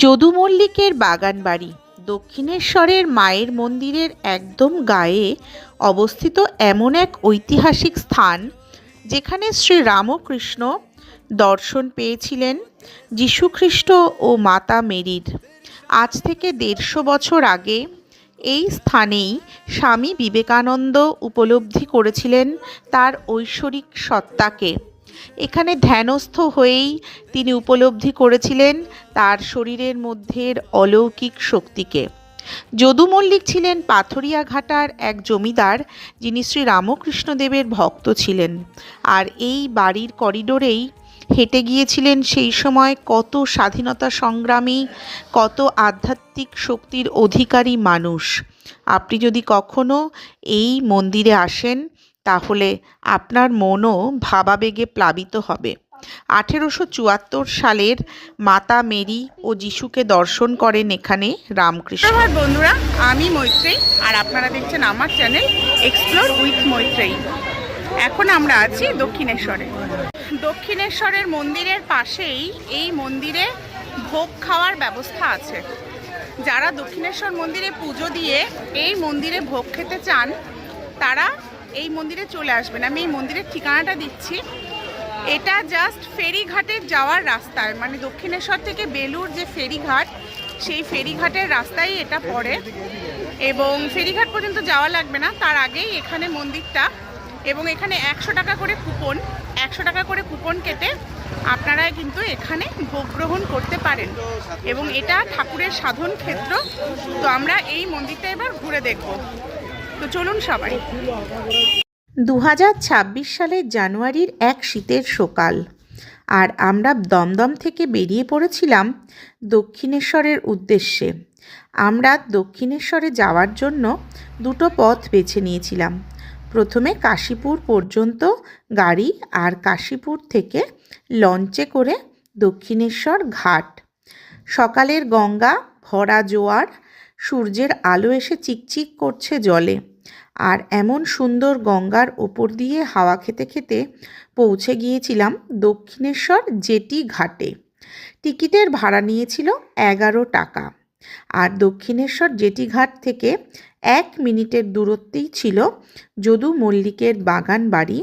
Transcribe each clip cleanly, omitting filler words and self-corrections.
যদু মল্লিকের বাগান বাড়ি দক্ষিণেশ্বরের মায়ের মন্দিরের একদম গায়ে অবস্থিত এমন এক ঐতিহাসিক স্থান যেখানে শ্রী রামকৃষ্ণ দর্শন পেয়েছিলেন যীশুখ্রিস্ট ও মাতা মেরির। আজ থেকে ১৫০ বছর আগে এই স্থানেই স্বামী বিবেকানন্দ উপলব্ধি করেছিলেন তার ঐশ্বরিক সত্তাকে। এখানে ধ্যানস্থ হয়েই তিনি উপলব্ধি করেছিলেন তার শরীরের মধ্যের অলৌকিক শক্তিকে। যদু মল্লিক ছিলেন পাথরিয়াঘাটার এক জমিদার, যিনি শ্রী রামকৃষ্ণদেবের ভক্ত ছিলেন। আর এই বাড়ির করিডোরেই হেঁটে গিয়েছিলেন সেই সময় কত স্বাধীনতা সংগ্রামী, কত আধ্যাত্মিক শক্তির অধিকারী মানুষ। আপনি যদি কখনো এই মন্দিরে আসেন তাহলে আপনার মনও ভাবাবেগে প্লাবিত হবে। ১৮৭৪ সালের মাতা মেরি ও যিশুকে দর্শন করেন এখানে রামকৃষ্ণ। বন্ধুরা, আমি মৈত্রেয়ী আর আপনারা দেখছেন আমার চ্যানেল এক্সপ্লোর উইথ মৈত্রেয়ী। এখন আমরা আছি দক্ষিণেশ্বরে। দক্ষিণেশ্বরের মন্দিরের পাশেই এই মন্দিরে ভোগ খাওয়ার ব্যবস্থা আছে। যারা দক্ষিণেশ্বর মন্দিরে পুজো দিয়ে এই মন্দিরে ভোগ খেতে চান তারা এই মন্দিরে চলে আসবেন। আমি এই মন্দিরের ঠিকানাটা দিচ্ছি। এটা জাস্ট ফেরিঘাটের যাওয়ার রাস্তায়, মানে দক্ষিণেশ্বর থেকে বেলুর যে ফেরিঘাট, সেই ফেরিঘাটের রাস্তায় এটা পড়ে এবং ফেরিঘাট পর্যন্ত যাওয়া লাগবে না, তার আগেই এখানে মন্দিরটা। এবং এখানে ১০০ টাকা করে কুপন কেটে আপনারা কিন্তু এখানে ভোগ গ্রহণ করতে পারেন এবং এটা ঠাকুরের সাধন ক্ষেত্র। তো আমরা এই মন্দিরটা এবার ঘুরে দেখব। তো চলুন সবাই। ২০২৬ সালের জানুয়ারির এক শীতের সকাল, আর আমরা দমদম থেকে বেরিয়ে পড়েছিলাম দক্ষিণেশ্বরের উদ্দেশ্যে। আমরা দক্ষিণেশ্বরে যাওয়ার জন্য দুটো পথ বেছে নিয়েছিলাম। প্রথমে কাশীপুর পর্যন্ত গাড়ি, আর কাশীপুর থেকে লঞ্চে করে দক্ষিণেশ্বর ঘাট। সকালের গঙ্গা, ভরা জোয়ার, সূর্যের আলো এসে চিকচিক করছে জলে। আর এমন সুন্দর গঙ্গার ওপর দিয়ে হাওয়া খেতে খেতে পৌঁছে গিয়েছিলাম দক্ষিণেশ্বর জেটি ঘাটে। টিকিটের ভাড়া নিয়েছিল ১১ টাকা। আর দক্ষিণেশ্বর জেটি ঘাট থেকে ১ মিনিটের দূরত্বেই ছিল যদু মল্লিকের বাগান বাড়ি,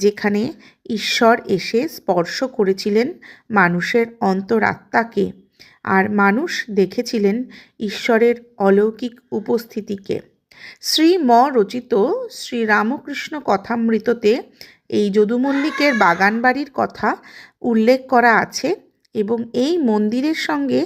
যেখানে ঈশ্বর এসে স্পর্শ করেছিলেন মানুষের অন্তরাত্মাকে, আর মানুষ দেখেছিলেন ঈশ্বরের অলৌকিক উপস্থিতিকে। শ্রীম রচিত শ্রী রামকৃষ্ণ কথামৃততে এই যদু মল্লিকের বাগান বাড়ির কথা উল্লেখ করা আছে এবং এই মন্দিরের সঙ্গে